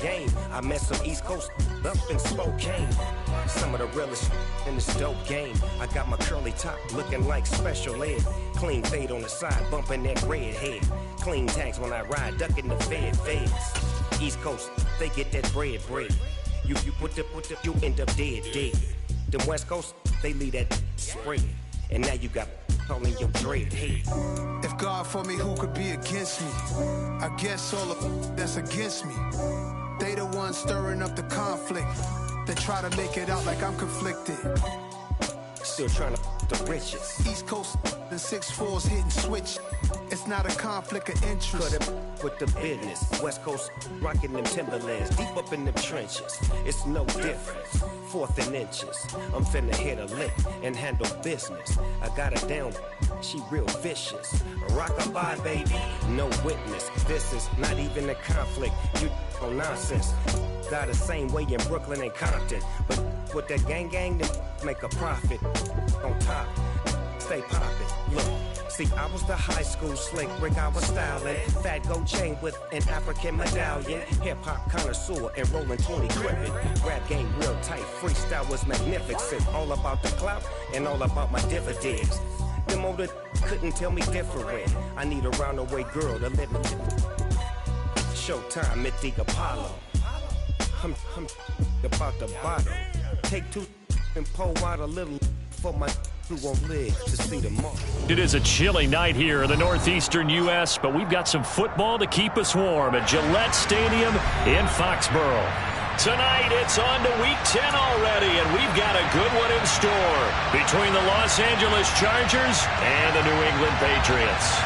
game. I met some East Coast up in Spokane. Some of the realest in this dope game. I got my curly top looking like special ed. Clean fade on the side, bumping that red head. Clean tags when I ride, ducking the feds. East Coast, they get that bread. You put the, you end up dead. Them West Coast, they leave that spread. And now you got calling your dread head. If God for me, who could be against me? I guess all of that's against me. They the ones stirring up the conflict. They try to make it out like I'm conflicted. Still trying to the riches. East Coast and 6'4s hitting switch. It's not a conflict of interest. Cut it with the business. West Coast rocking them Timberlands, deep up in them trenches. It's no difference. 4th and inches. I'm finna hit a lick and handle business. I got her down. She real vicious. Rockabye, baby. No witness. This is not even a conflict. You on nonsense. Got the same way in Brooklyn and Compton. But with that gang, then make a profit. On top, stay poppin'. Look, see, I was the high school slick Rick, I was styling. Fat gold chain with an African medallion. Hip-hop connoisseur and rolling 20 cribbin'. Rap game real tight, freestyle was magnificent. All about the clout and all about my dividends. Them older couldn't tell me different. I need a roundaway girl to live in. Showtime, Mythic Apollo. I'm about the bottom. Take 2 and pull out a little for my who won't live to see tomorrow. It is a chilly night here in the northeastern U.S., but we've got some football to keep us warm at Gillette Stadium in Foxborough. Tonight, it's on to Week 10 already, and we've got a good one in store between the Los Angeles Chargers and the New England Patriots.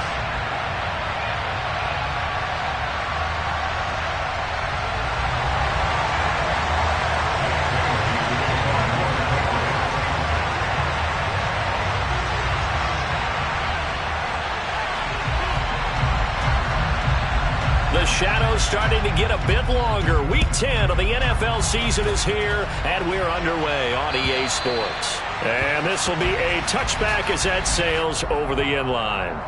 The shadow's starting to get a bit longer. Week 10 of the NFL season is here, and we're underway on EA Sports. And this will be a touchback as that sails over the end line.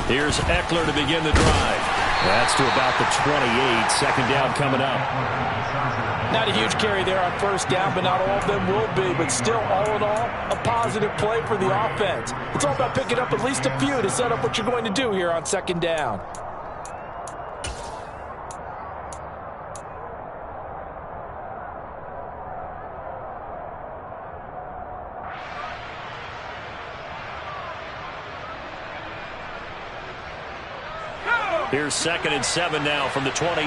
Here's Eckler to begin the drive. That's to about the 28. Second down coming up. Not a huge carry there on first down, but not all of them will be. But still, all in all, a positive play for the offense. It's all about picking up at least a few to set up what you're going to do here on second down. Here's 2nd and 7 now from the 28.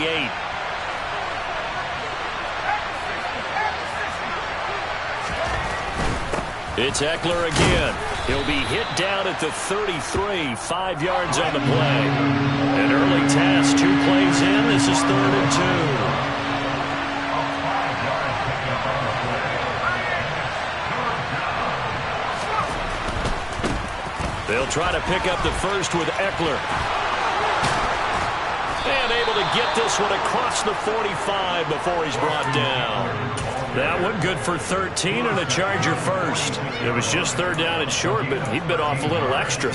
It's Eckler again. He'll be hit down at the 33, 5 yards on the play. An early task, 2 plays in. This is 3rd and 2. They'll try to pick up the first with Eckler. And able to get this one across the 45 before he's brought down. That one good for 13 and a Charger first. It was just 3rd down and short, but he bit off a little extra.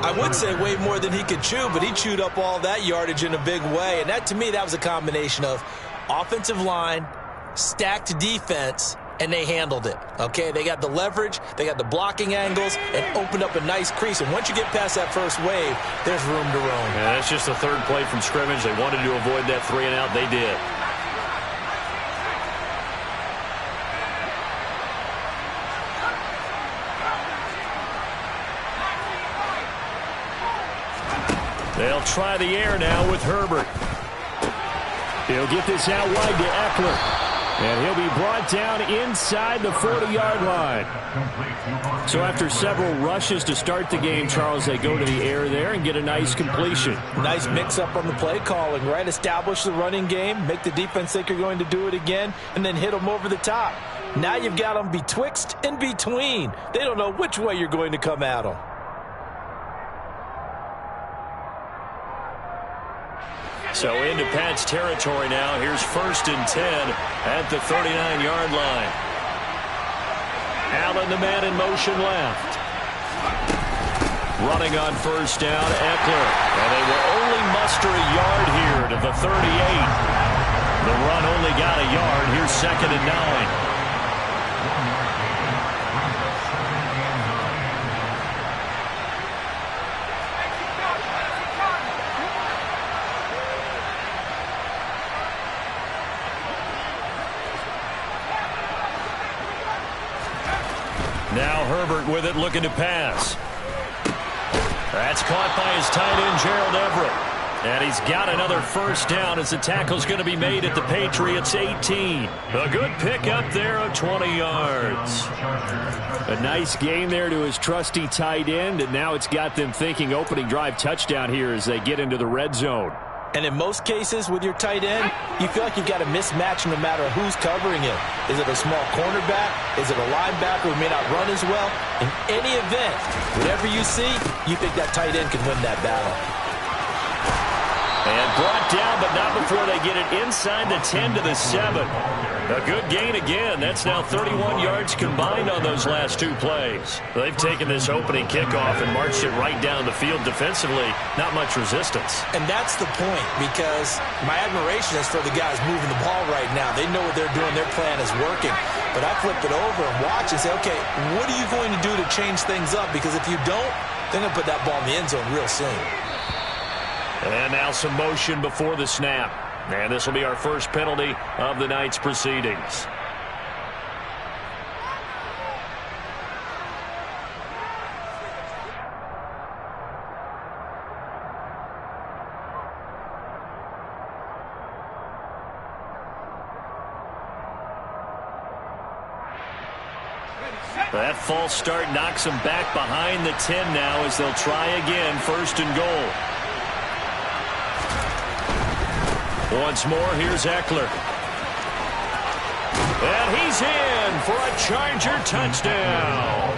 I would say way more than he could chew, but he chewed up all that yardage in a big way. And that, to me, that was a combination of offensive line, stacked defense, and they handled it. Okay, they got the leverage, they got the blocking angles, and opened up a nice crease. And once you get past that first wave, there's room to roam. Yeah, that's just the 3rd play from scrimmage. They wanted to avoid that 3 and out. They did. They'll try the air now with Herbert. He'll get this out wide to Eckler. And he'll be brought down inside the 40-yard line. So after several rushes to start the game, Charles, they go to the air there and get a nice completion. Nice mix-up on the play calling, right? Establish the running game, make the defense think you're going to do it again, and then hit them over the top. Now you've got them betwixt and between. They don't know which way you're going to come at them. So into Pat's territory now. Here's 1st and 10 at the 39-yard line. Allen, the man in motion left. Running on 1st down, Eckler. And they will only muster a yard here to the 38. The run only got a yard. Here's 2nd and 9. Now Herbert with it, looking to pass. That's caught by his tight end, Gerald Everett. And he's got another 1st down as the tackle's going to be made at the Patriots' 18. A good pick up there of 20 yards. A nice gain there to his trusty tight end, and now it's got them thinking opening drive touchdown here as they get into the red zone. And in most cases with your tight end, you feel like you've got a mismatch no matter who's covering it. Is it a small cornerback? Is it a linebacker who may not run as well? In any event, whatever you see, you think that tight end can win that battle. And brought down, but not before they get it inside the 10 to the 7. A good gain again. That's now 31 yards combined on those last 2 plays. They've taken this opening kickoff and marched it right down the field defensively. Not much resistance. And that's the point, because my admiration is for the guys moving the ball right now. They know what they're doing. Their plan is working. But I flip it over and watch and say, okay, what are you going to do to change things up? Because if you don't, they're going to put that ball in the end zone real soon. And now some motion before the snap. And this will be our first penalty of the night's proceedings. That false start knocks them back behind the 10 now as they'll try again, 1st and goal. Once more, here's Eckler. And he's in for a Charger touchdown.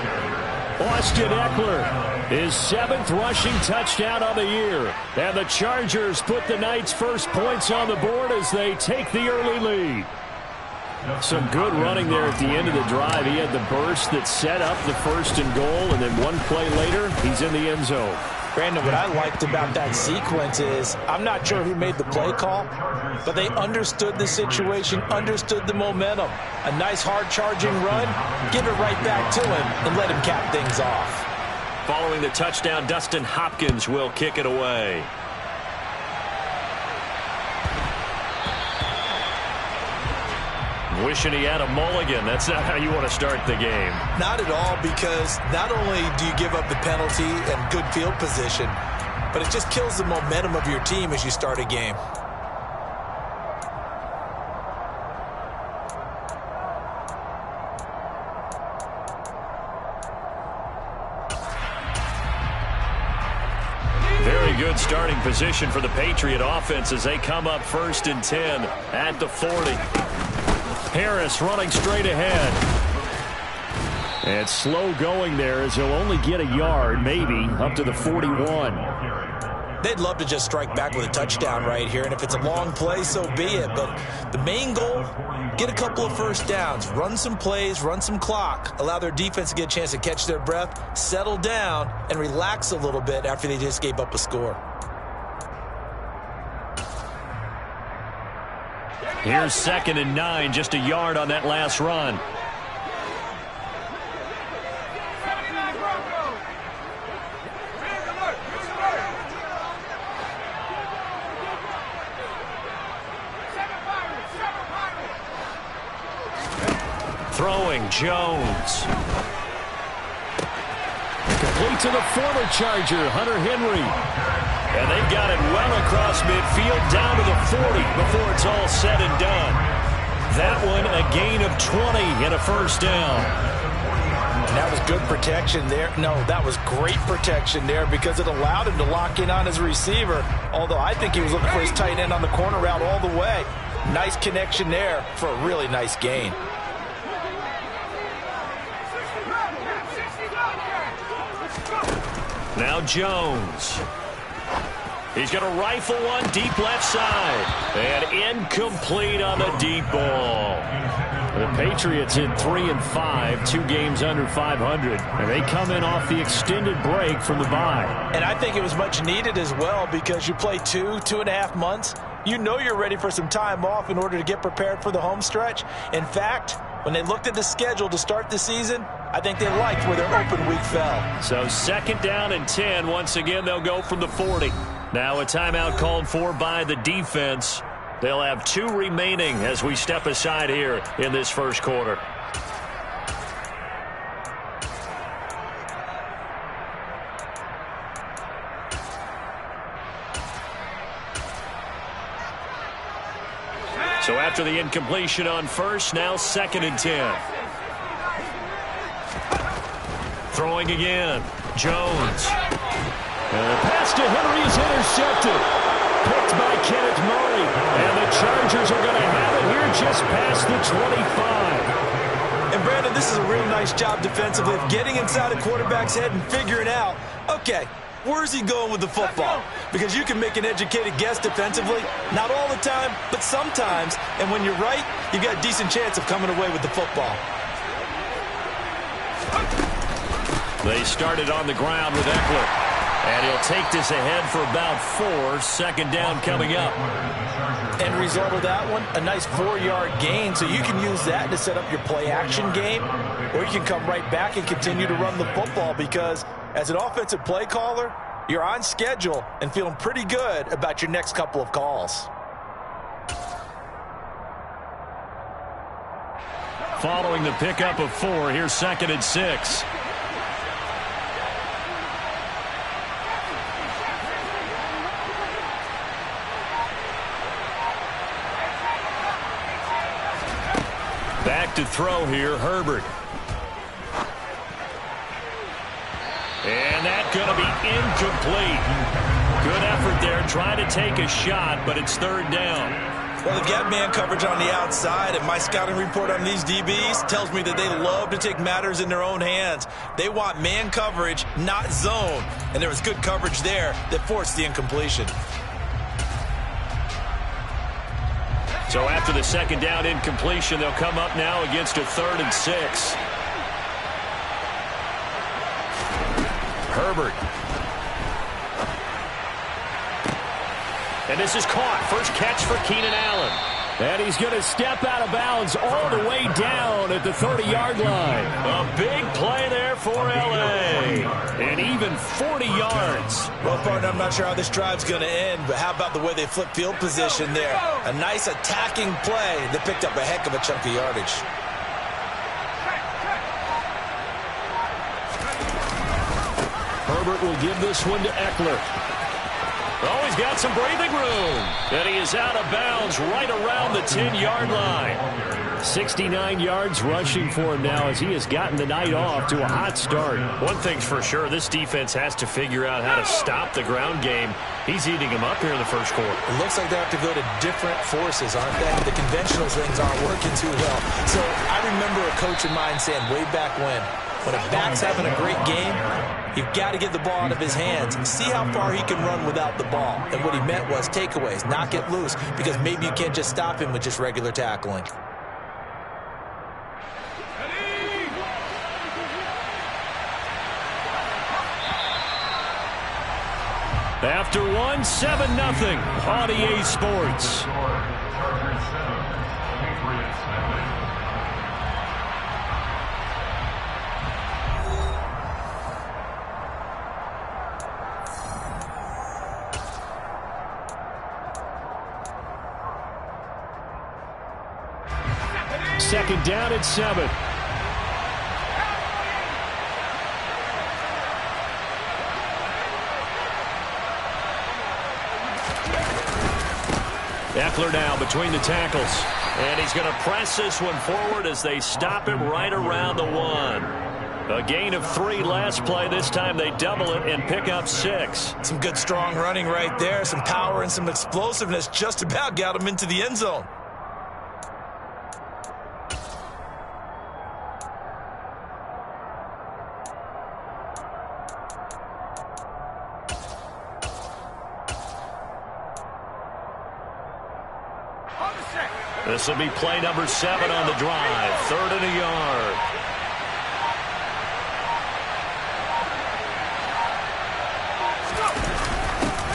Austin Eckler, his 7th rushing touchdown of the year. And the Chargers put the Knights' first points on the board as they take the early lead. Some good running there at the end of the drive. He had the burst that set up the 1st and goal, and then one play later, he's in the end zone. Brandon, what I liked about that sequence is I'm not sure who made the play call, but they understood the situation, understood the momentum. A nice hard-charging run, give it right back to him, and let him cap things off. Following the touchdown, Dustin Hopkins will kick it away. Wishing he had a mulligan. That's not how you want to start the game. Not at all, because not only do you give up the penalty and good field position, but it just kills the momentum of your team as you start a game. really good starting position for the Patriot offense as they come up 1st and 10 at the 40. Harris running straight ahead. And slow going there as he'll only get a yard, maybe, up to the 41. They'd love to just strike back with a touchdown right here, and if it's a long play, so be it. But the main goal, get a couple of first downs, run some plays, run some clock, allow their defense to get a chance to catch their breath, settle down, and relax a little bit after they just gave up a score. Here's 2nd and 9, just a yard on that last run. Throwing, Jones. Complete to the former Charger, Hunter Henry. And they've got it well across midfield down to the 40 before it's all said and done. That one a gain of 20 and a first down. And that was good protection there. No, that was great protection there because it allowed him to lock in on his receiver. Although I think he was looking for his tight end on the corner route all the way. Nice connection there for a really nice gain. Now Jones. He's going to rifle one deep left side. And incomplete on the deep ball. The Patriots in 3-5, 2 games under 500. And they come in off the extended break from the bye. And I think it was much needed as well because you play 2.5 months. You know you're ready for some time off in order to get prepared for the home stretch. In fact, when they looked at the schedule to start the season, I think they liked where their open week fell. So 2nd down and 10. Once again, they'll go from the 40. Now a timeout called for by the defense. They'll have 2 remaining as we step aside here in this first quarter. So after the incompletion on first, now 2nd and 10. Throwing again. Jones. And the pass to Henry is intercepted. Picked by Kenneth Murray. And the Chargers are going to have it here just past the 25. And Brandon, this is a real nice job defensively of getting inside a quarterback's head and figuring out, okay, where's he going with the football? Because you can make an educated guess defensively. Not all the time, but sometimes. And when you're right, you've got a decent chance of coming away with the football. They started on the ground with Eckler. And he'll take this ahead for about 4. 2nd down coming up. End result of that one, a nice 4-yard gain. So you can use that to set up your play-action game. Or you can come right back and continue to run the football because as an offensive play caller, you're on schedule and feeling pretty good about your next couple of calls. Following the pickup of 4, here's 2nd and 6. Back to throw here, Herbert. And that's going to be incomplete. Good effort there, trying to take a shot, but it's 3rd down. Well, they've got man coverage on the outside, and my scouting report on these DBs tells me that they love to take matters in their own hands. They want man coverage, not zone, and there was good coverage there that forced the incompletion. So after the 2nd down incompletion, they'll come up now against a 3rd and 6. Herbert. And this is caught. First catch for Keenan Allen. And he's going to step out of bounds all the way down at the 30-yard line. A big play there for L.A. And even 40 yards. Well, partner, I'm not sure how this drive's going to end, but how about the way they flip field position there? A nice attacking play that picked up a heck of a chunk of yardage. Herbert will give this one to Eckler. Oh, he's got some breathing room. And he is out of bounds right around the 10-yard line. 69 yards rushing for him now as he has gotten the night off to a hot start. One thing's for sure, this defense has to figure out how to stop the ground game. He's eating them up here in the first quarter. It looks like they have to go to different forces, aren't they? The conventional things aren't working too well. So I remember a coach of mine saying way back when a back's having a great game, you've got to get the ball out of his hands and see how far he can run without the ball. And what he meant was takeaways, knock it loose, because maybe you can't just stop him with just regular tackling. After 7-0 on EA Sports. Second down at 7. Eckler now between the tackles. And he's going to press this one forward as they stop him right around the 1. A gain of 3 last play. This time they double it and pick up 6. Some good strong running right there. Some power and some explosiveness just about got him into the end zone. This will be play number 7 on the drive. 3rd and a yard.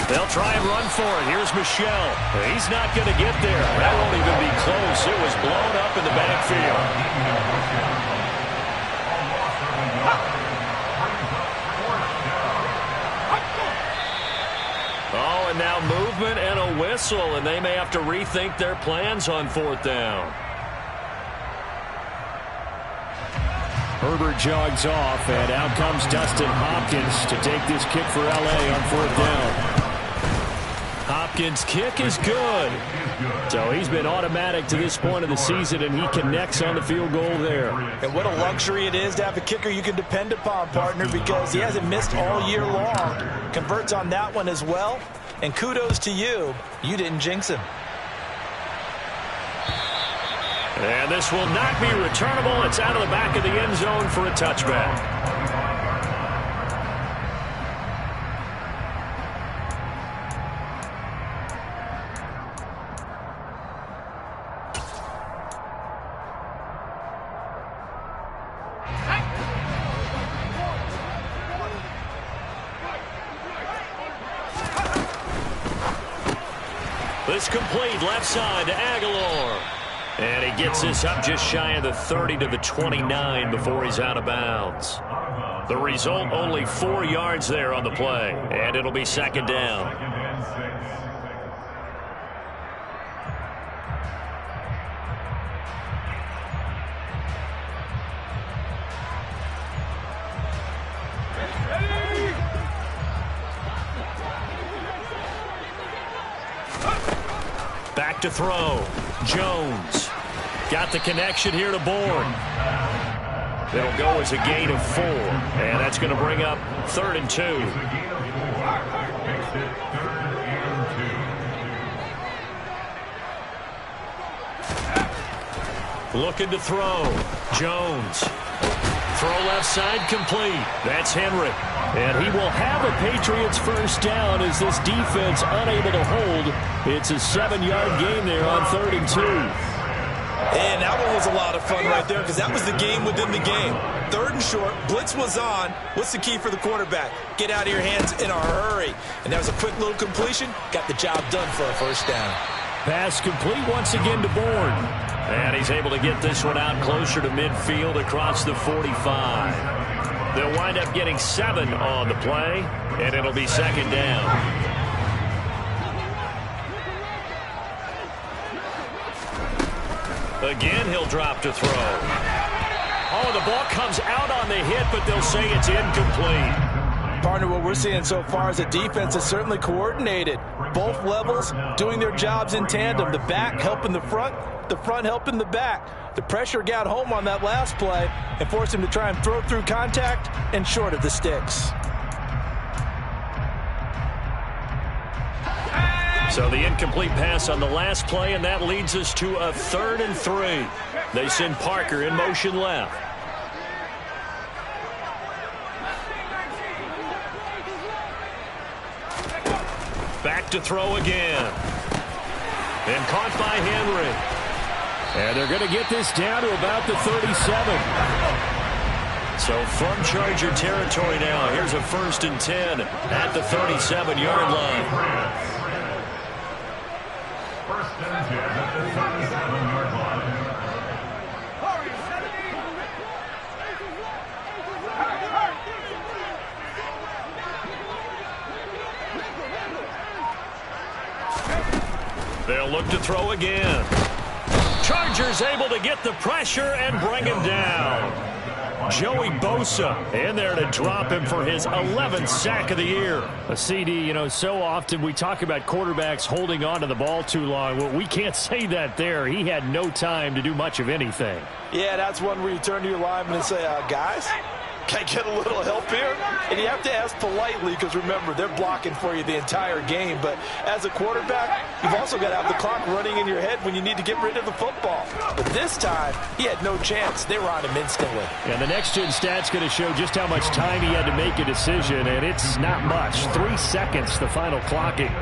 They'll try and run for it. Here's Michelle. He's not going to get there. That won't even be close. It was blown up in the backfield. Oh, and now movement and a whistle, and they may have to rethink their plans on 4th down. Herbert jogs off, and out comes Dustin Hopkins to take this kick for L.A. on 4th down. Hopkins' kick is good. So he's been automatic to this point of the season, and he connects on the field goal there. And what a luxury it is to have a kicker you can depend upon, partner, because he hasn't missed all year long. Converts on that one as well. And kudos to you. You didn't jinx him. And this will not be returnable. It's out of the back of the end zone for a touchback. This complete left side to Aguilar. And he gets this up just shy of the 30 to the 29 before he's out of bounds. The result, only 4 yards there on the play. And it'll be 2nd down. Back to throw. Jones got the connection here to Bourne. It'll go as a gain of 4, and that's going to bring up 3rd and 2. Looking to throw. Jones. Throw left side complete. That's Henry. And he will have a Patriots first down as this defense unable to hold. It's a 7-yard gain there on 3rd and 2. And that one was a lot of fun right there because that was the game within the game. 3rd and short, blitz was on. What's the key for the quarterback? Get out of your hands in a hurry. And that was a quick little completion. Got the job done for a first down. Pass complete once again to Bourne. And he's able to get this one out closer to midfield across the 45. They'll wind up getting 7 on the play, and it'll be 2nd down. Again, he'll drop to throw. Oh, the ball comes out on the hit, but they'll say it's incomplete. Partner, what we're seeing so far is a defense is certainly coordinated. Both levels doing their jobs in tandem. The back helping the front helping the back. The pressure got home on that last play and forced him to try and throw through contact and short of the sticks. So the incomplete pass on the last play, and that leads us to a 3rd and 3. They send Parker in motion left. Back to throw again. And caught by Henry. And they're going to get this down to about the 37. So from Charger territory now, here's a 1st and 10 at the 37-yard line. 1st and 10 at the 37-yard line. They'll look to throw again. Chargers able to get the pressure and bring him down. Joey Bosa in there to drop him for his 11th sack of the year. A CD, you know, so often we talk about quarterbacks holding on to the ball too long. Well, we can't say that there. He had no time to do much of anything. Yeah, that's one where you turn to your lineman and say, guys, can I get a little help here? And you have to ask politely because, remember, they're blocking for you the entire game. But as a quarterback, you've also got to have the clock running in your head when you need to get rid of the football. But this time, he had no chance. They were on him instantly. And the next-gen stat's going to show just how much time he had to make a decision, and it's not much. 3 seconds, the final clocking.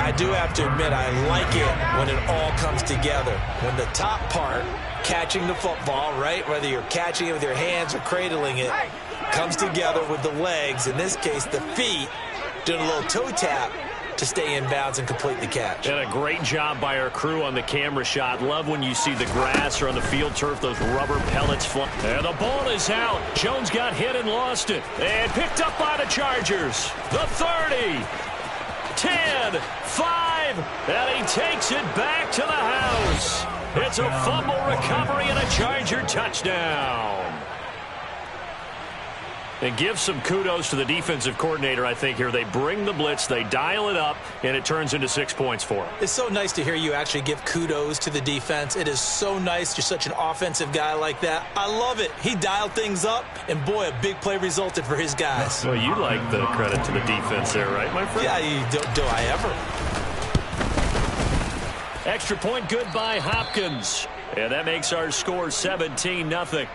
I do have to admit, I like it when it all comes together. When the top part, catching the football, right, whether you're catching it with your hands or cradling it, comes together with the legs, in this case the feet, doing a little toe tap to stay in bounds and complete the catch. And a great job by our crew on the camera shot. Love when you see the grass or on the field turf, those rubber pellets flying. And the ball is out. Jones got hit and lost it. And picked up by the Chargers. The 30. 10, 5, and he takes it back to the house. It's a fumble recovery and a Charger touchdown. And give some kudos to the defensive coordinator, I think, here. They bring the blitz, they dial it up, and it turns into 6 points for them. It's so nice to hear you actually give kudos to the defense. It is so nice. You're such an offensive guy like that. I love it. He dialed things up, and boy, a big play resulted for his guys. Well, you like the credit to the defense there, right, my friend? Yeah, do I ever? Extra point good by Hopkins. And that makes our score 17-0.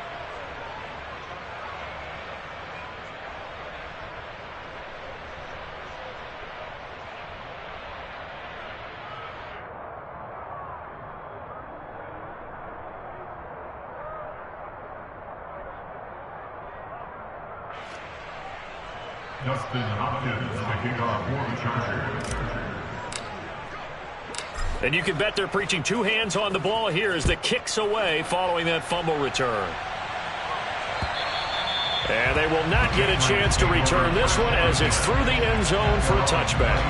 Justin Hopkins, the kickoff for the Chargers. And you can bet they're preaching 2 hands on the ball here as the kick's away following that fumble return. And they will not get a chance to return this one as it's through the end zone for a touchback.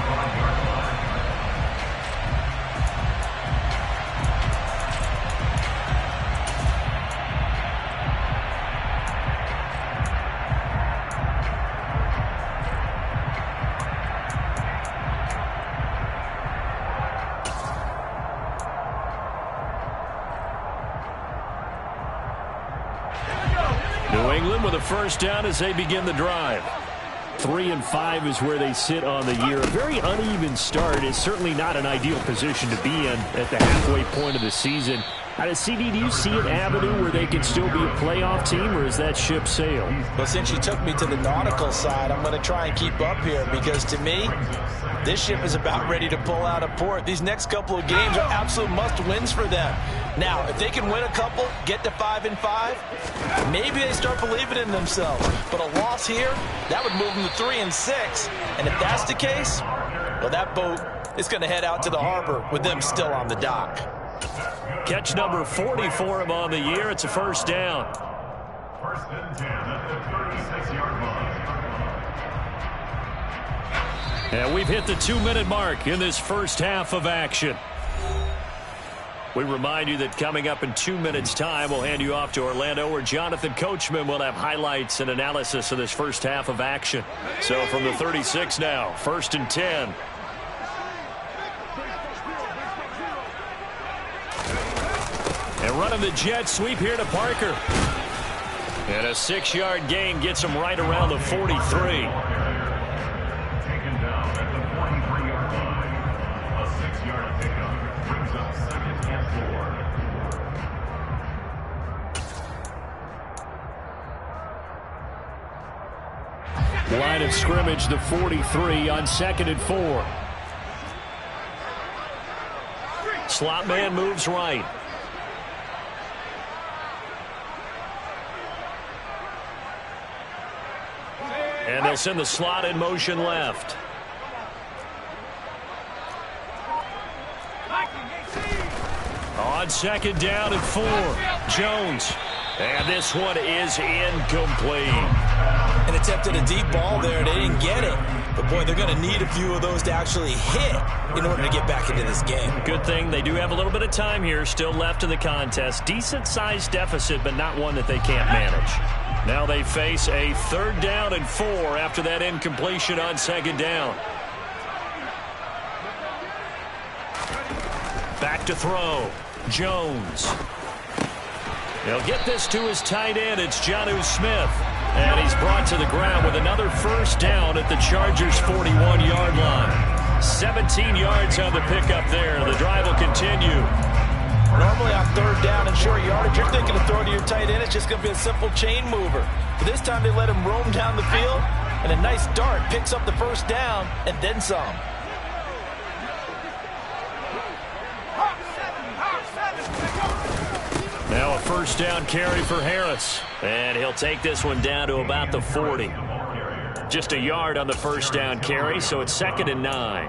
New England with a first down as they begin the drive. 3 and 5 is where they sit on the year. A very uneven start is certainly not an ideal position to be in at the halfway point of the season. CD, do you see an avenue where they can still be a playoff team, or is that ship sailed? Well, since you took me to the nautical side, I'm going to try and keep up here because, to me, this ship is about ready to pull out of port. These next couple of games are absolute must-wins for them. Now, if they can win a couple, get to 5 and 5, maybe they start believing in themselves. But a loss here, that would move them to 3 and 6. And if that's the case, well, that boat is going to head out to the harbor with them still on the dock. Catch number 40 for him on the year. It's a first down. 1st and 10 at the 36-yard line. And we've hit the 2-minute mark in this first half of action. We remind you that coming up in 2 minutes' time, we'll hand you off to Orlando, where Jonathan Coachman will have highlights and analysis of this first half of action. So from the 36 now, 1st and 10. And running the jet sweep here to Parker. And a 6-yard gain gets him right around the 43. Taken down at the 43-yard line. A 6-yard pickup brings up 2nd and 4. Line of scrimmage, the 43 on 2nd and 4. Slot man moves right. And they'll send the slot in motion left. On 2nd down and 4, Jones. And this one is incomplete. An attempt at a deep ball there. They didn't get it. But, boy, they're going to need a few of those to actually hit in order to get back into this game. Good thing they do have a little bit of time here still left in the contest. Decent-sized deficit, but not one that they can't manage. Now they face a 3rd down and 4 after that incompletion on 2nd down. Back to throw. Jones. He'll get this to his tight end. It's Jonnu Smith. And he's brought to the ground with another 1st down at the Chargers' 41-yard line. 17 yards on the pickup there. The drive will continue. Normally on 3rd down and short yardage, you're thinking of throwing to your tight end. It's just going to be a simple chain mover. But this time they let him roam down the field, and a nice dart picks up the 1st down and then some. Now a 1st down carry for Harris. And he'll take this one down to about the 40. Just a yard on the 1st down carry, so it's 2nd and 9.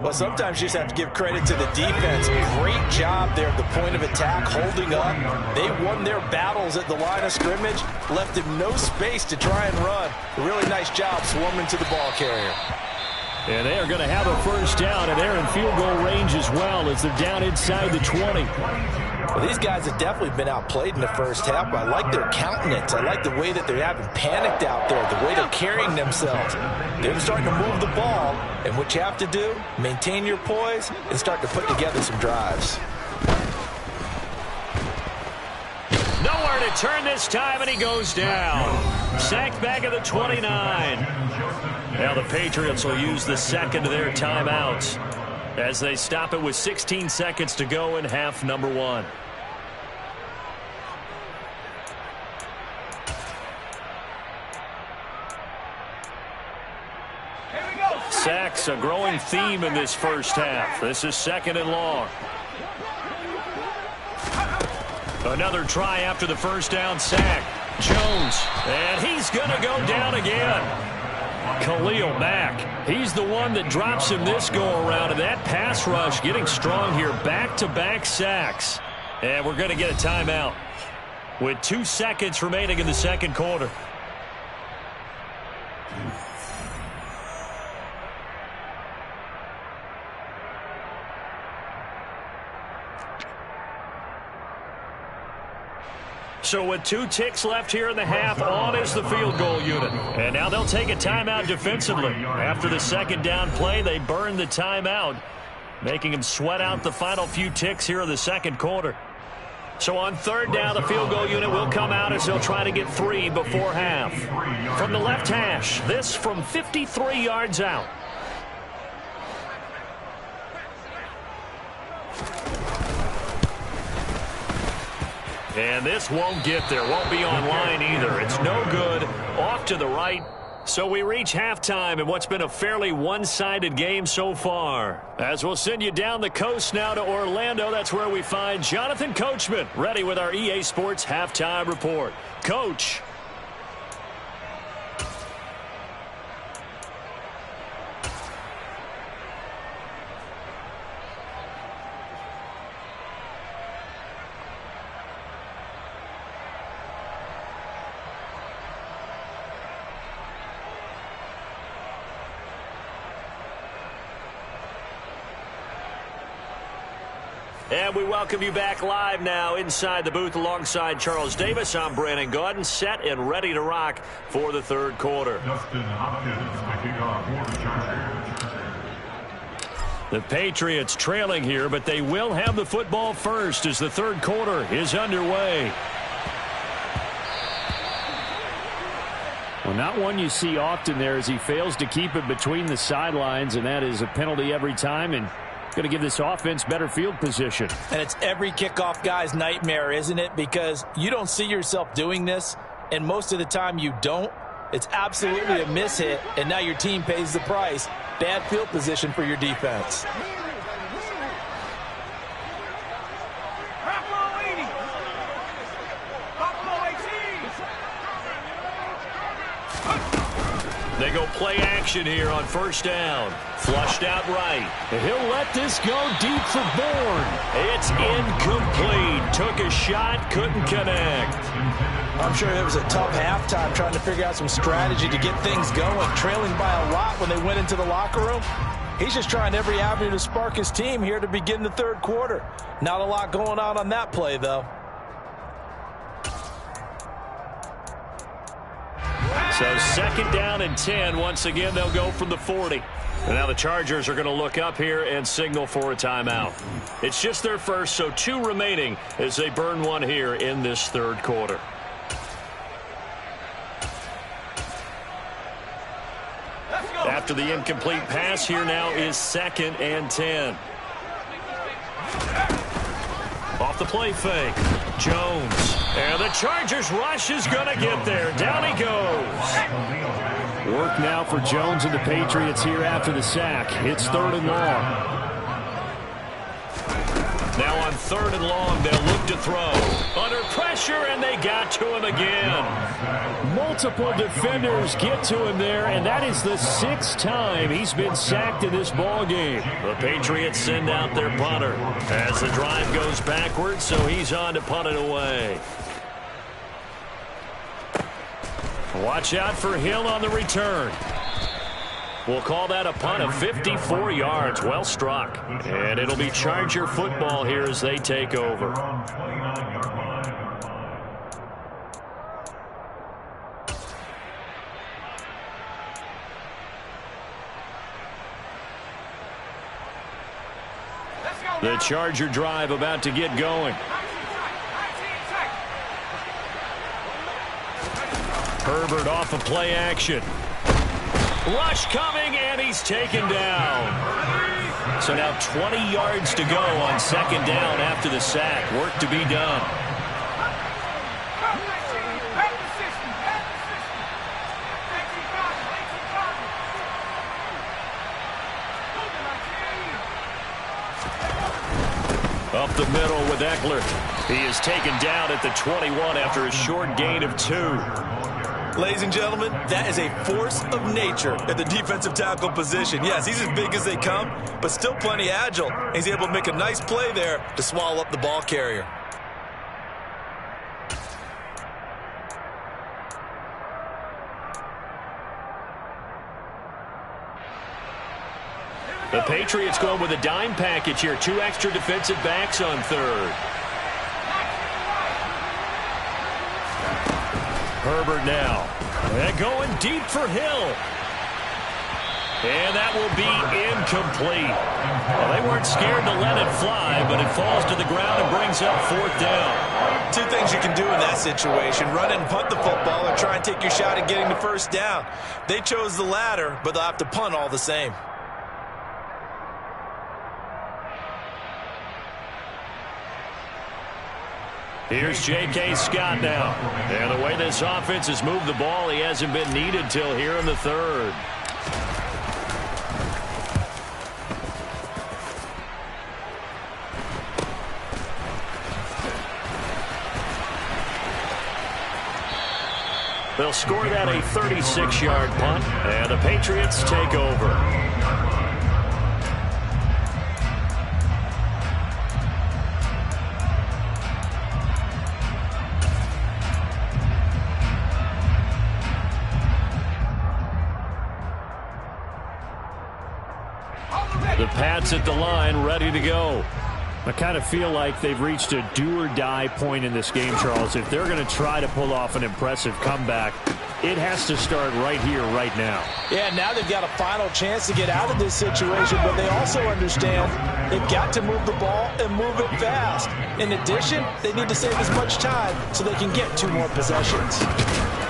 Well, sometimes you just have to give credit to the defense. Great job there at the point of attack, holding up. They won their battles at the line of scrimmage, left him no space to try and run. A really nice job swarming to the ball carrier. And they are going to have a 1st down, and they're in field goal range as well as they're down inside the 20. Well, these guys have definitely been outplayed in the first half, but I like their countenance. I like the way that they haven't panicked out there, the way they're carrying themselves. They're starting to move the ball, and what you have to do, maintain your poise and start to put together some drives. Nowhere to turn this time, and he goes down. Sacked back at the 29. Now the Patriots will use the 2nd of their timeouts as they stop it with 16 seconds to go in half number 1. Sacks, a growing theme in this first half. This is 2nd and long. Another try after the 1st down sack. Jones, and he's going to go down again. Khalil Mack, he's the one that drops him this go-around, and that pass rush getting strong here. Back-to-back sacks. And we're going to get a timeout with 2 seconds remaining in the 2nd quarter. So with 2 ticks left here in the half, on is the field goal unit. And now they'll take a timeout defensively. After the 2nd down play, they burn the timeout, making them sweat out the final few ticks here in the 2nd quarter. So on 3rd down, the field goal unit will come out as they'll try to get 3 before half. From the left hash, this from 53 yards out. And this won't get there. Won't be online either. It's no good. Off to the right. So we reach halftime in what's been a fairly one-sided game so far. As we'll send you down the coast now to Orlando, that's where we find Jonathan Coachman ready with our EA Sports Halftime Report. Coach. And we welcome you back live now inside the booth alongside Charles Davis. I'm Brandon Gaudin, set and ready to rock for the third quarter. Justin Hopkins kicking off for the Chargers. The Patriots trailing here, but they will have the football first as the third quarter is underway. Well, not one you see often there as he fails to keep it between the sidelines, and that is a penalty every time, and going to give this offense better field position. And it's every kickoff guy's nightmare, isn't it? Because you don't see yourself doing this, and most of the time you don't. It's absolutely a mishit, and now your team pays the price. Bad field position for your defense. They go play action here on first down. Flushed out right. He'll let this go deep for Bourne. It's incomplete. Took a shot, couldn't connect. I'm sure it was a tough halftime trying to figure out some strategy to get things going, trailing by a lot when they went into the locker room. He's just trying every avenue to spark his team here to begin the third quarter. Not a lot going on that play, though. So second down and 10. Once again, they'll go from the 40. And now the Chargers are going to look up here and signal for a timeout. It's just their first, so 2 remaining as they burn one here in this third quarter. After the incomplete pass, here now is second and 10. Off the play fake. Jones. And the Chargers rush is going to get there. Down he goes. Work now for Jones and the Patriots here after the sack. It's third and long. Now on third and long, they'll look to throw. Under pressure, and they got to him again. Multiple defenders get to him there, and that is the 6th time he's been sacked in this ball game. The Patriots send out their punter as the drive goes backwards, so he's on to punt it away. Watch out for Hill on the return. We'll call that a punt of 54 yards. Well struck. And it'll be Charger football here as they take over. The Charger drive about to get going. Herbert off of play action. Rush coming, and he's taken down. So now 20 yards to go on second down after the sack. Work to be done. Up the middle with Eckler. He is taken down at the 21 after a short gain of 2. Ladies and gentlemen, that is a force of nature at the defensive tackle position. Yes, he's as big as they come, but still plenty agile. He's able to make a nice play there to swallow up the ball carrier. The Patriots going with a dime package here. 2 extra defensive backs on third. Herbert now. And going deep for Hill. And that will be incomplete. Well, they weren't scared to let it fly, but it falls to the ground and brings up fourth down. 2 things you can do in that situation. Run and punt the football or try and take your shot at getting the first down. They chose the latter, but they'll have to punt all the same. Here's J.K. Scott now. And the way this offense has moved the ball, he hasn't been needed till here in the third. They'll score that a 36-yard punt, and the Patriots take over. The Pats at the line, ready to go. I kind of feel like they've reached a do-or-die point in this game, Charles. If they're going to try to pull off an impressive comeback, it has to start right here, right now. Yeah, now they've got a final chance to get out of this situation, but they also understand they've got to move the ball and move it fast. In addition, they need to save as much time so they can get 2 more possessions.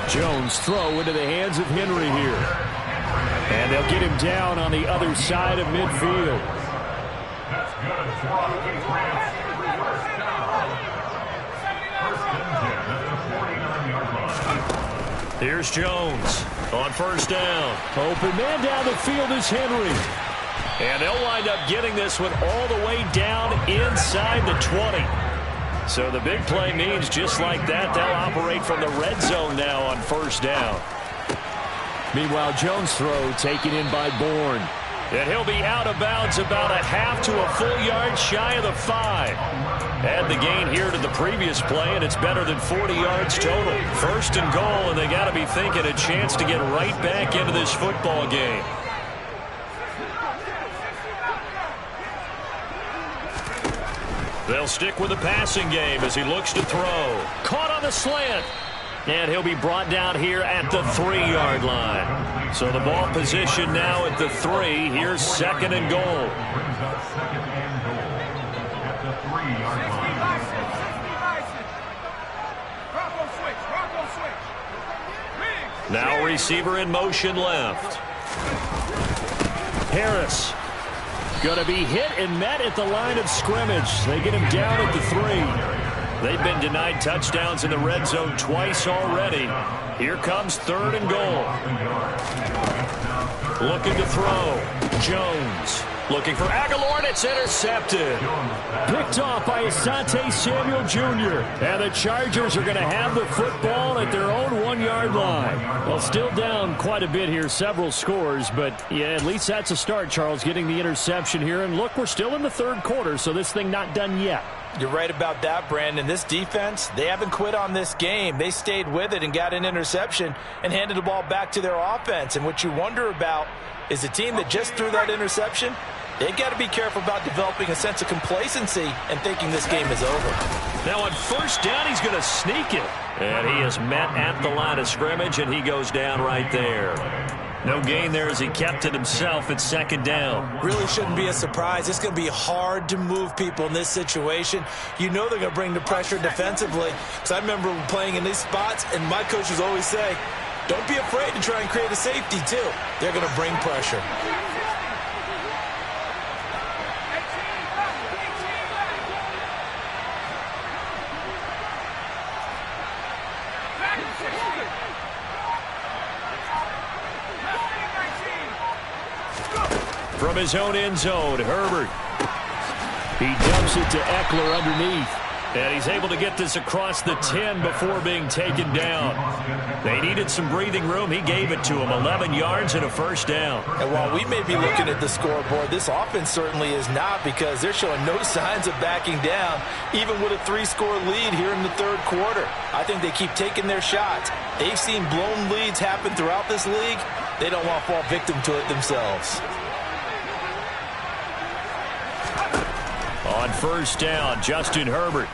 Jones throw into the hands of Henry here. And they'll get him down on the other side of midfield. That's good for the Rams. First down. First and 10 at the 49-yard line. Here's Jones on first down. Open man down the field is Henry. And they'll wind up getting this one all the way down inside the 20. So the big play means just like that, they'll operate from the red zone now on first down. Meanwhile, Jones' throw taken in by Bourne. And he'll be out of bounds about a half to a full yard shy of the 5. Add the gain here to the previous play, and it's better than 40 yards total. First and goal, and they got to be thinking a chance to get right back into this football game. They'll stick with the passing game as he looks to throw. Caught on the slant. And he'll be brought down here at the 3-yard line. So the ball position now at the 3. Here's second and goal. Brings up second and goal at the 3-yard line. Now receiver in motion left. Harris going to be hit and met at the line of scrimmage. They get him down at the 3. They've been denied touchdowns in the red zone twice already. Here comes third and goal. Looking to throw. Jones. Looking for Aguilar, and it's intercepted. Picked off by Asante Samuel Jr. And the Chargers are going to have the football at their own 1-yard line. Well, still down quite a bit here, several scores, but yeah, at least that's a start, Charles, getting the interception here. And look, we're still in the third quarter, so this thing not done yet. You're right about that, Brandon. This defense, they haven't quit on this game. They stayed with it and got an interception and handed the ball back to their offense. And what you wonder about is a team that just threw that interception, they've got to be careful about developing a sense of complacency and thinking this game is over. Now on first down, he's going to sneak it. And he is met at the line of scrimmage, and he goes down right there. No gain there as he kept it himself at second down. Really shouldn't be a surprise. It's going to be hard to move people in this situation. You know they're going to bring the pressure defensively. Because I remember playing in these spots, and my coaches always say, don't be afraid to try and create a safety, too. They're going to bring pressure. From his own end zone, Herbert. He dumps it to Eckler underneath. And he's able to get this across the 10 before being taken down. They needed some breathing room. He gave it to him. 11 yards and a first down. And while we may be looking at the scoreboard, this offense certainly is not, because they're showing no signs of backing down, even with a 3-score lead here in the third quarter. I think they keep taking their shots. They've seen blown leads happen throughout this league. They don't want to fall victim to it themselves. On first down, Justin Herbert.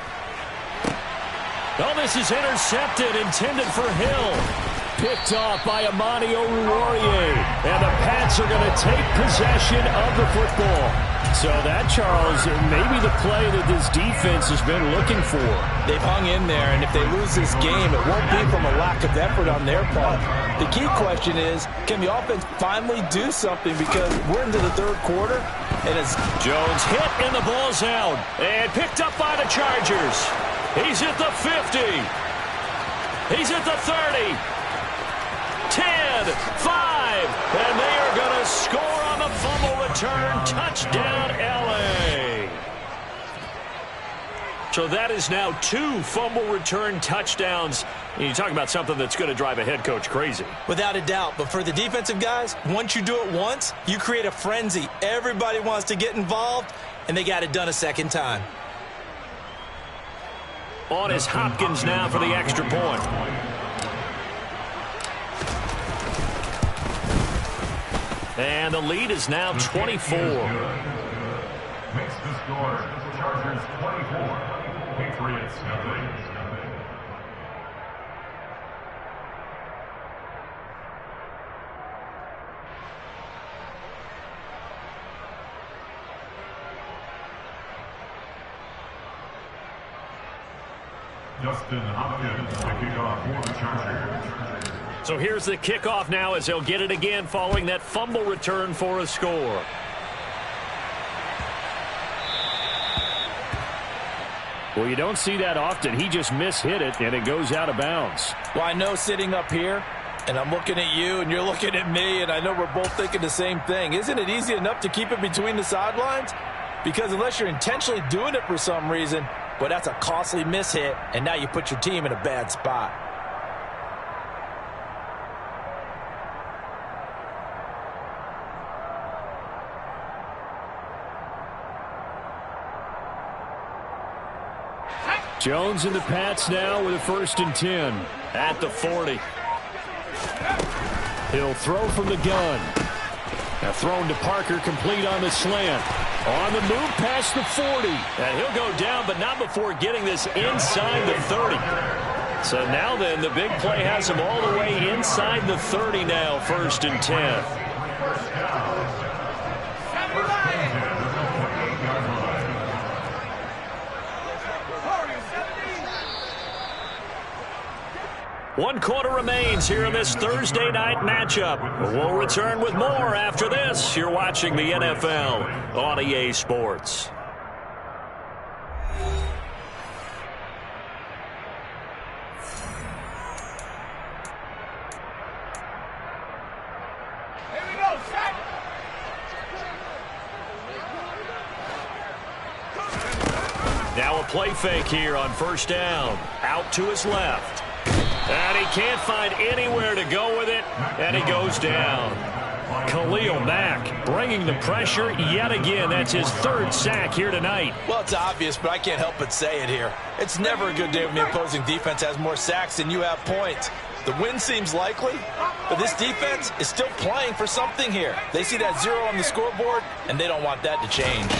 Oh, this is intercepted, intended for Hill. Picked off by Amani Oruwariye. And the Pats are going to take possession of the football. So that, Charles, may be the play that this defense has been looking for. They've hung in there, and if they lose this game, it won't be from a lack of effort on their part. The key question is, can the offense finally do something? Because we're into the third quarter, and it's Jones hit, and the ball's out. And picked up by the Chargers. He's at the 50. He's at the 30. 10, 5, and they are going to score on the fumble return. Touchdown, L.A. So that is now 2 fumble return touchdowns. And you talk about something that's going to drive a head coach crazy. Without a doubt. But for the defensive guys, once you do it once, you create a frenzy. Everybody wants to get involved, and they got it done a second time. On is Hopkins now for the extra point. And the lead is now 24. Makes the score, Chargers 24, Patriots nothing. Justin Hopkins to kick off for the Chargers. So here's the kickoff now as they'll get it again following that fumble return for a score. Well, you don't see that often. He just mishit it, and it goes out of bounds. Well, I know sitting up here, and I'm looking at you, and you're looking at me, and I know we're both thinking the same thing. Isn't it easy enough to keep it between the sidelines? Because unless you're intentionally doing it for some reason, well, that's a costly mishit, and now you put your team in a bad spot. Jones and the Pats now with a 1st and 10 at the 40. He'll throw from the gun. Now thrown to Parker, complete on the slant. On the move past the 40. And he'll go down, but not before getting this inside the 30. So now then, the big play has him all the way inside the 30 now, 1st and 10. One quarter remains here in this Thursday night matchup. We'll return with more after this. You're watching the NFL on EA Sports. Now a play fake here on 1st down. Out to his left. And he can't find anywhere to go with it, and he goes down. Khalil Mack bringing the pressure yet again. That's his 3rd sack here tonight. Well, it's obvious, but I can't help but say it here. It's never a good day when the opposing defense has more sacks than you have points. The win seems likely, but this defense is still playing for something here. They see that 0 on the scoreboard, and they don't want that to change.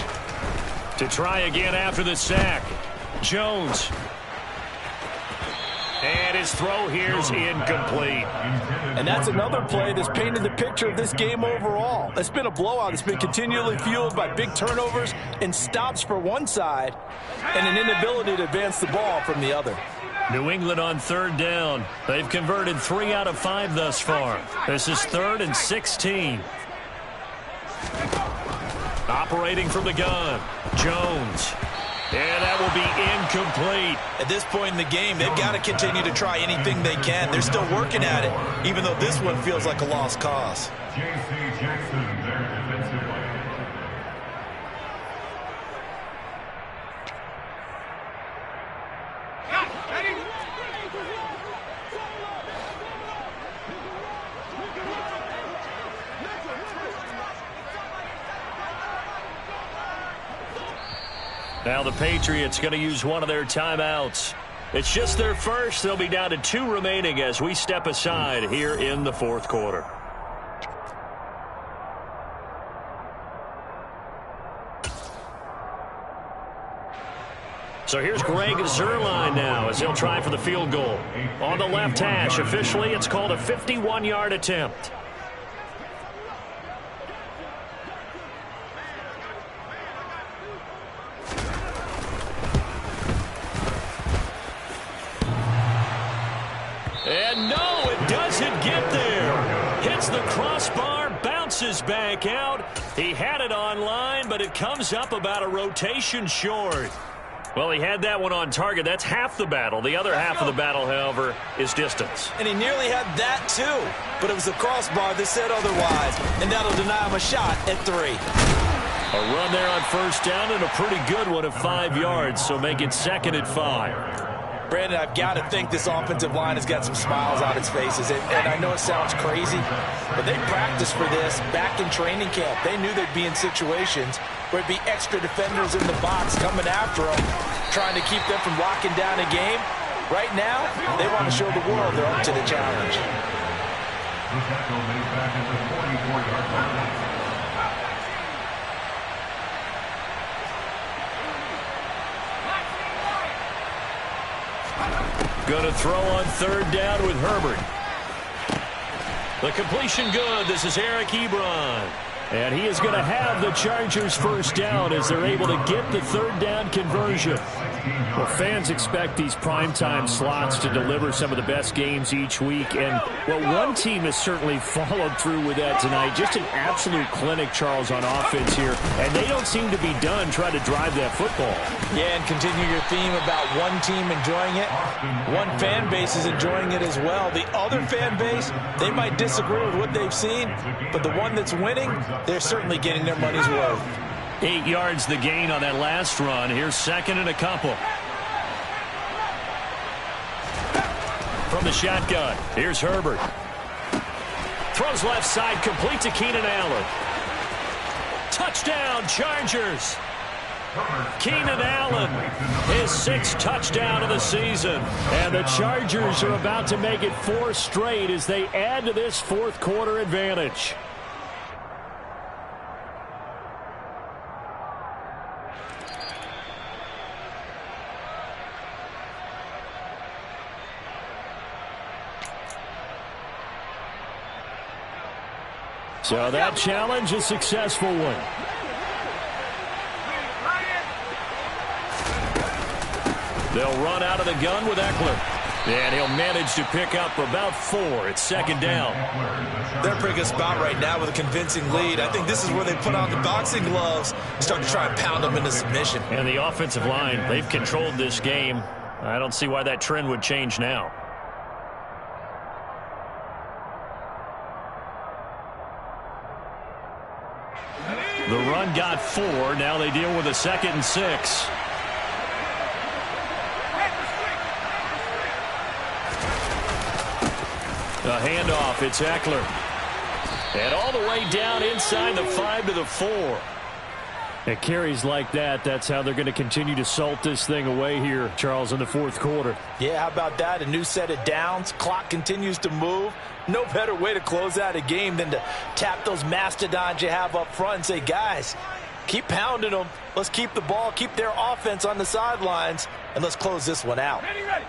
To try again after the sack, Jones. And his throw here is incomplete. And that's another play that's painted the picture of this game overall. It's been a blowout. It's been continually fueled by big turnovers and stops for one side and an inability to advance the ball from the other. New England on 3rd down. They've converted 3 out of 5 thus far. This is 3rd and 16. Operating from the gun, Jones. And that will be incomplete. At this point in the game, they've got to continue to try anything they can. They're still working at it, even though this one feels like a lost cause. J.C. Jackson, their defensive player. Now the Patriots going to use one of their timeouts. It's just their first. They'll be down to 2 remaining as we step aside here in the 4th quarter. So here's Greg Zuerlein now as he'll try for the field goal. On the left hash, officially it's called a 51-yard attempt. And no, it doesn't get there. Hits the crossbar, bounces back out. He had it on line, but it comes up about a rotation short. Well, he had that one on target. That's half the battle. The other half of the battle, however, is distance. And he nearly had that, too. But it was the crossbar that said otherwise, and that'll deny him a shot at 3. A run there on 1st down and a pretty good one of 5 yards, so make it 2nd and 5. Brandon, I've got to think this offensive line has got some smiles on its faces. And I know it sounds crazy, but they practiced for this back in training camp. They knew they'd be in situations where it'd be extra defenders in the box coming after them, trying to keep them from locking down a game. Right now, they want to show the world they're up to the challenge. The tackle made back at the 44-yard line. Going to throw on third down with Herbert. The completion good. This is Eric Ebron. And he is going to have the Chargers first down as they're able to get the third down conversion. Well, fans expect these primetime slots to deliver some of the best games each week. And, well, one team has certainly followed through with that tonight. Just an absolute clinic, Charles, on offense here. And they don't seem to be done trying to drive that football. Yeah, and continue your theme about one team enjoying it. One fan base is enjoying it as well. The other fan base, they might disagree with what they've seen, but the one that's winning, they're certainly getting their money's worth. 8 yards the gain on that last run. Here's second and a couple. From the shotgun, here's Herbert. Throws left side, complete to Keenan Allen. Touchdown, Chargers. Keenan Allen, his 6th touchdown of the season. And the Chargers are about to make it 4 straight as they add to this fourth quarter advantage. So that challenge, a successful one. They'll run out of the gun with Eckler. And he'll manage to pick up about 4. It's second down. They're in a pretty good spot right now with a convincing lead. I think this is where they put on the boxing gloves and start to try and pound them into submission. And the offensive line, they've controlled this game. I don't see why that trend would change now. The run got 4. Now they deal with a 2nd and 6. A handoff. It's Eckler. And all the way down inside the 5 to the 4. It carries like that. That's how they're going to continue to salt this thing away here, Charles, in the fourth quarter. Yeah, how about that? A new set of downs. Clock continues to move. No better way to close out a game than to tap those mastodons you have up front and say, guys, keep pounding them. Let's keep the ball, keep their offense on the sidelines, and let's close this one out. Ready.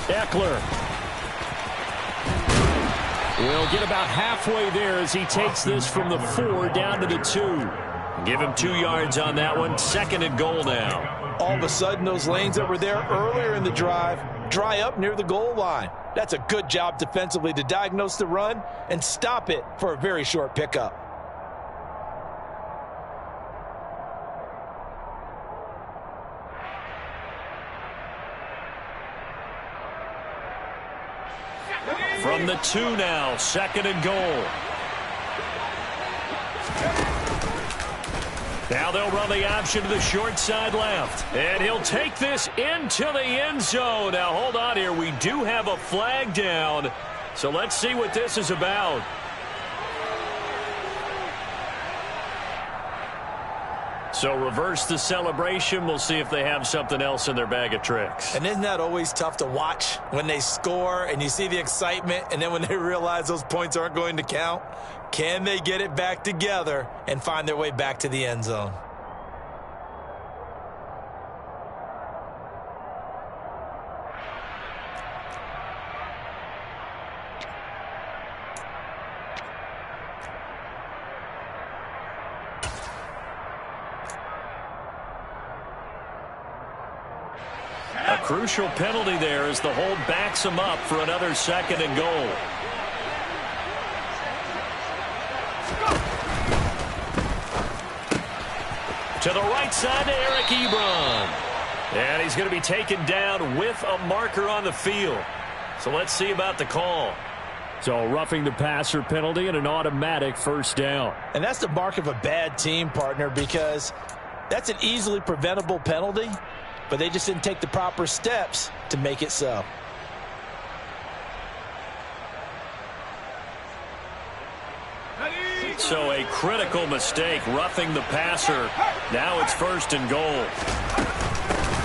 Eckler will get about halfway there as he takes this from the 4 down to the 2. Give him 2 yards on that one. 2nd and goal now. All of a sudden, those lanes that were there earlier in the drive dry up near the goal line. That's a good job defensively to diagnose the run and stop it for a very short pickup. From the 2 now, 2nd and goal. Now they'll run the option to the short side left. And he'll take this into the end zone. Now hold on here. We do have a flag down. So let's see what this is about. So reverse the celebration. We'll see if they have something else in their bag of tricks. And isn't that always tough to watch when they score and you see the excitement, and then when they realize those points aren't going to count? Can they get it back together and find their way back to the end zone? A crucial penalty there as the hold backs him up for another 2nd and goal. To the right side to Eric Ebron. And he's going to be taken down with a marker on the field. So let's see about the call. So roughing the passer penalty and an automatic first down. And that's the mark of a bad team, partner, because that's an easily preventable penalty, but they just didn't take the proper steps to make it so. So a critical mistake, roughing the passer. Now it's 1st and goal.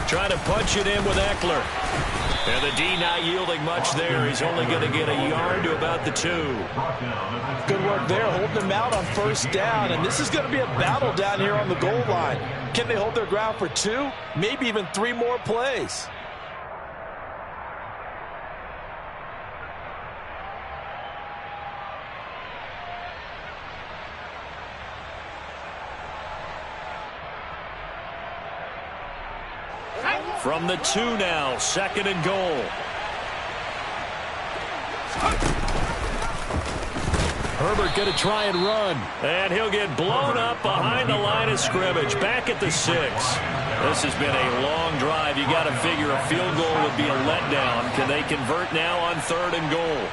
Trying to punch it in with Eckler. And the D not yielding much there. He's only going to get a yard to about the 2. Good work there, holding them out on first down. And this is going to be a battle down here on the goal line. Can they hold their ground for 2, maybe even 3 more plays? From the 2 now, 2nd and goal. Herbert going to try and run. And he'll get blown up behind the line of scrimmage, back at the 6. This has been a long drive. You got to figure a field goal would be a letdown. Can they convert now on 3rd and goal?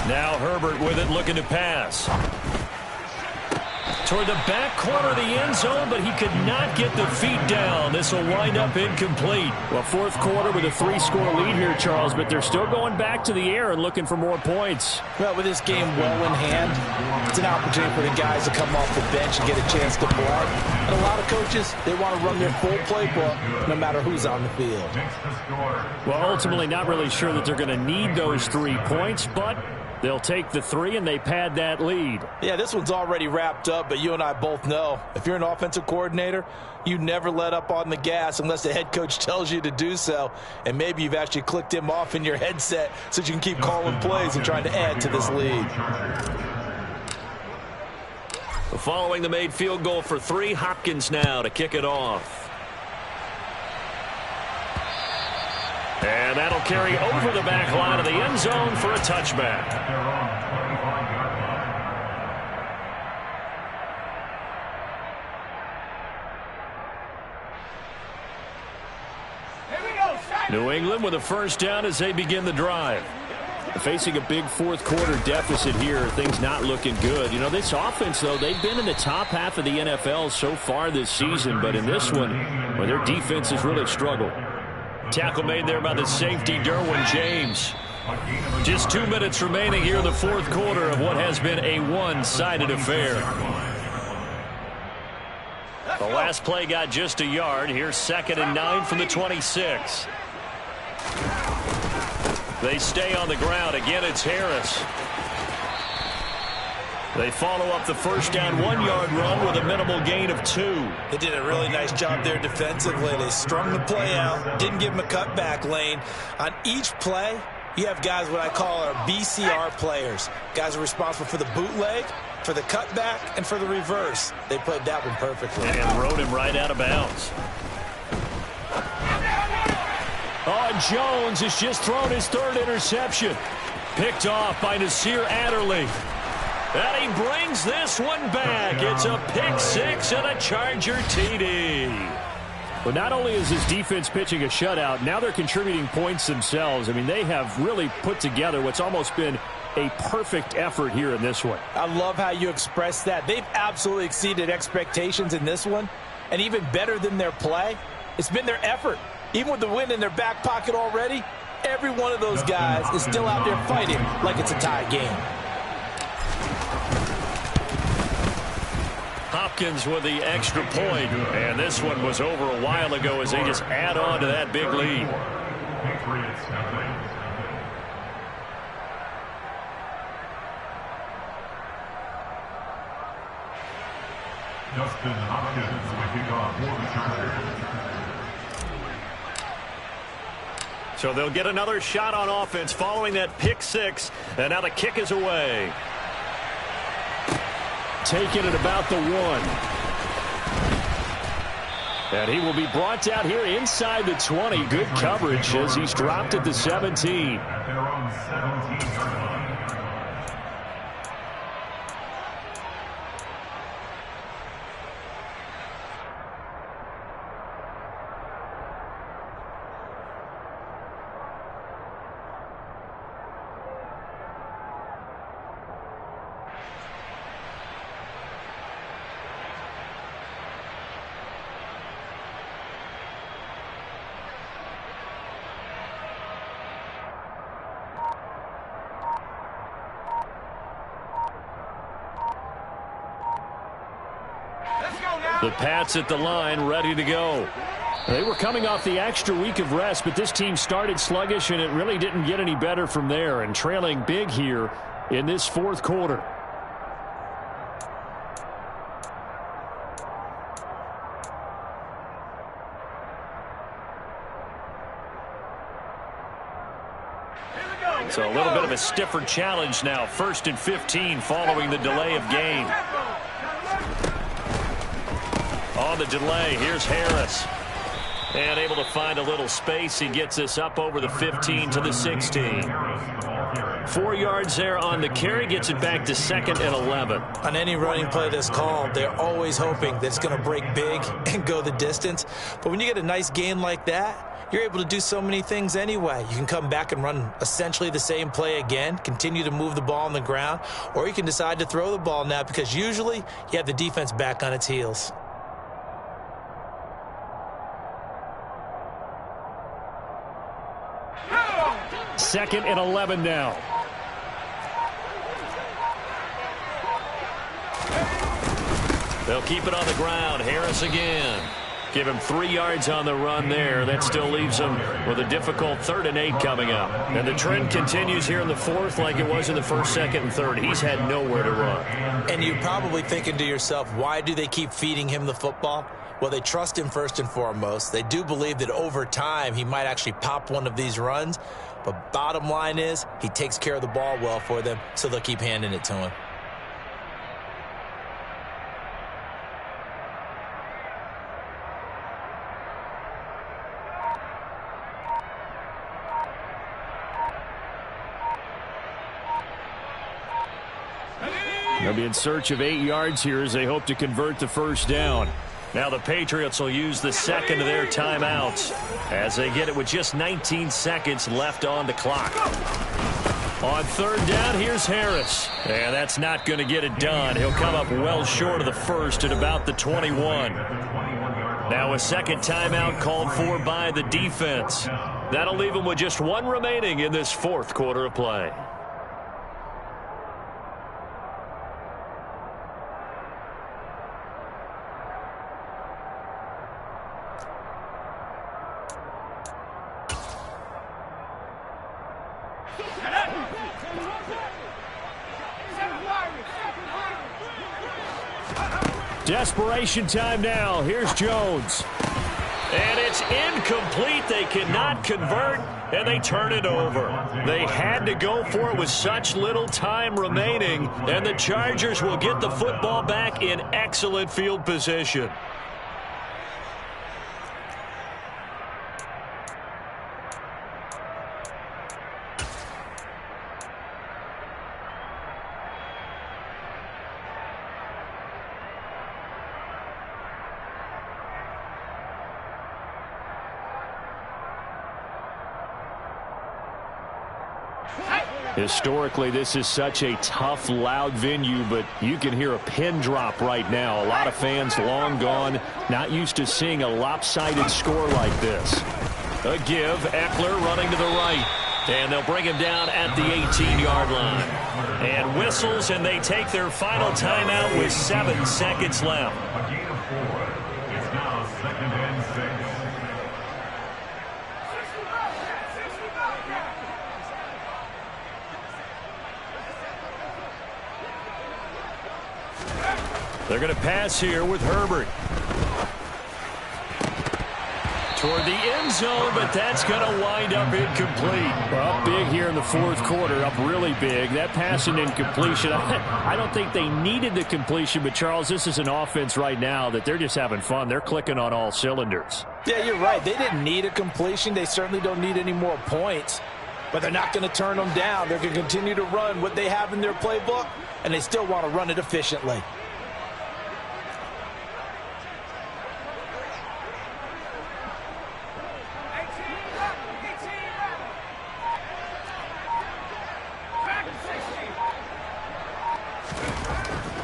Now Herbert with it, looking to pass. Toward the back corner of the end zone, but he could not get the feet down. This will wind up incomplete. Well, 4th quarter with a 3-score lead here, Charles, but they're still going back to the air and looking for more points. Well, with this game well in hand, it's an opportunity for the guys to come off the bench and get a chance to play. And a lot of coaches, they want to run their full playbook no matter who's on the field. Well, ultimately not really sure that they're going to need those 3 points, but they'll take the 3 and they pad that lead. Yeah, this one's already wrapped up, but you and I both know if you're an offensive coordinator, you never let up on the gas unless the head coach tells you to do so. And maybe you've actually clicked him off in your headset so you can keep calling plays and trying to add to this lead. Following the made field goal for 3, Hopkins now to kick it off. And that'll carry over the back line of the end zone for a touchback. New England with a first down as they begin the drive. Facing a big 4th quarter deficit here, things not looking good. You know, this offense, though, they've been in the top half of the NFL so far this season, but in this one, well, their defense has really struggled. Tackle made there by the safety, Derwin James. Just 2 minutes remaining here in the 4th quarter of what has been a one-sided affair. The last play got just a yard. Here's 2nd and 9 from the 26. They stay on the ground. Again, it's Harris. They follow up the first down 1-yard run with a minimal gain of 2. They did a really nice job there defensively. They strung the play out, didn't give him a cutback lane. On each play, you have guys what I call our BCR players. Guys are responsible for the bootleg, for the cutback, and for the reverse. They played that one perfectly. And rode him right out of bounds. Oh, and Jones has just thrown his 3rd interception. Picked off by Nasir Adderley. And he brings this one back. It's a pick 6 and a Charger TD. But not only is his defense pitching a shutout, now they're contributing points themselves. I mean, they have really put together what's almost been a perfect effort here in this one. I love how you express that. They've absolutely exceeded expectations in this one. And even better than their play, it's been their effort. Even with the win in their back pocket already, every one of those guys is still out there fighting like it's a tie game. Hopkins with the extra point, and this one was over a while ago as they just add on to that big lead. Justin Hopkins will kick off for the Chargers. So they'll get another shot on offense following that pick 6, and now the kick is away. Taken at about the 1. And he will be brought down here inside the 20. Good coverage as he's dropped at the 17. At their own 17-yard line. The Pats at the line, ready to go. They were coming off the extra week of rest, but this team started sluggish, and it really didn't get any better from there, and trailing big here in this fourth quarter. So a little bit of a stiffer challenge now. 1st and 15 following the delay of game. On the delay, here's Harris. And able to find a little space. He gets us up over the 15 to the 16. 4 yards there on the carry. Gets it back to 2nd and 11. On any running play that's called, they're always hoping that it's going to break big and go the distance. But when you get a nice gain like that, you're able to do so many things anyway. You can come back and run essentially the same play again, continue to move the ball on the ground, or you can decide to throw the ball now because usually you have the defense back on its heels. Second and 11 now. They'll keep it on the ground. Harris again. Give him 3 yards on the run there. That still leaves him with a difficult 3rd and 8 coming up. And the trend continues here in the 4th like it was in the 1st, 2nd, and 3rd. He's had nowhere to run. And you're probably thinking to yourself, why do they keep feeding him the football? Well, they trust him first and foremost. They do believe that over time he might actually pop one of these runs. But bottom line is he takes care of the ball well for them, so they'll keep handing it to him. They'll be in search of 8 yards here as they hope to convert the first down. Now the Patriots will use the second of their timeouts as they get it with just 19 seconds left on the clock. On 3rd down, here's Harris. And that's not going to get it done. He'll come up well short of the first at about the 21. Now a second timeout called for by the defense. That'll leave him with just 1 remaining in this 4th quarter of play. Desperation time now. Here's Jones. And it's incomplete. They cannot convert, and they turn it over. They had to go for it with such little time remaining, and the Chargers will get the football back in excellent field position. Historically, this is such a tough, loud venue, but you can hear a pin drop right now. A lot of fans long gone, not used to seeing a lopsided score like this. A give, Eckler running to the right. And they'll bring him down at the 18-yard line. And whistles, and they take their final timeout with 7 seconds left. A gain of 4. It's now 2nd and 6. They're going to pass here with Herbert. Toward the end zone, but that's going to wind up incomplete. Well, up big here in the 4th quarter, up really big. That pass and incompletion, I don't think they needed the completion, but Charles, this is an offense right now that they're just having fun. They're clicking on all cylinders. Yeah, you're right. They didn't need a completion. They certainly don't need any more points, but they're not going to turn them down. They're going to continue to run what they have in their playbook, and they still want to run it efficiently.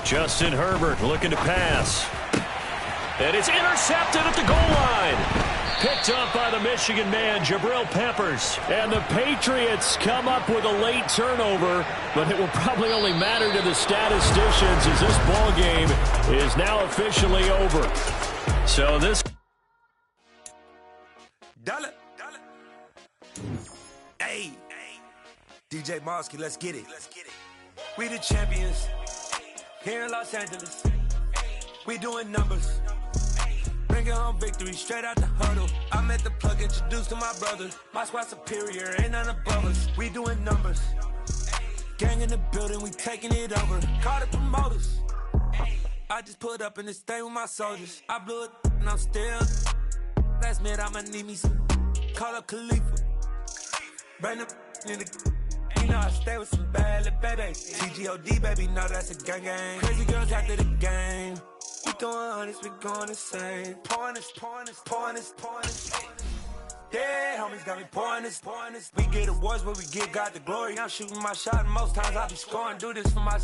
Justin Herbert looking to pass. And it's intercepted at the goal line. Picked up by the Michigan man, Jabril Peppers. And the Patriots come up with a late turnover, but it will probably only matter to the statisticians as this ball game is now officially over. So this... Dollar. Hey. DJ Mosky, let's get it. We the champions here in Los Angeles. We doing numbers. Bringing home victory straight out the huddle. I met the plug, introduced to my brothers. My squad superior, ain't none above us. We doing numbers. Gang in the building, we taking it over. Call the promoters. I just put up in this thing with my soldiers. I blew it and I'm still. Last minute I'ma need me some. Call up Khalifa. Bring the in the. You know I stay with some bad little baby. TGOD baby, know that's a gang gang. Crazy girls after the game. We doing hundreds, we going insane. Pouring this. Yeah, homies got me pouring this. We get awards, but we give God the glory. I'm shooting my shot, and most times I be scoring. Do this for my